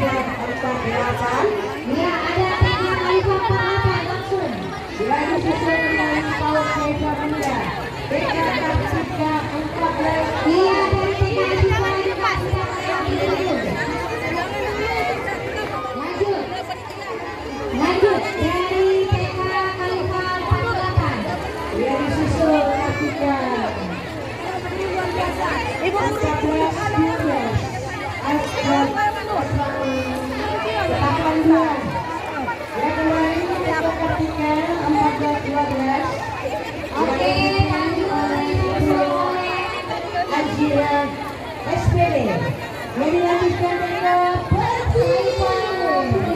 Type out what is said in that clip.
1448. Ya, ada TK Khalifah 48 langsung. Yang disusul dengan PAUD Desa Bunda. TK Kartika 14. Iya, dari TK Khalifah 48. Lanjut dari TK Khalifah 48. Yang disusul Kartika 14 Asal 18. Yang kemarin TK Kartika 14-12. Oke, lanjut oleh Ajira SPD. Yang dilanjutkan TK Pertiwi.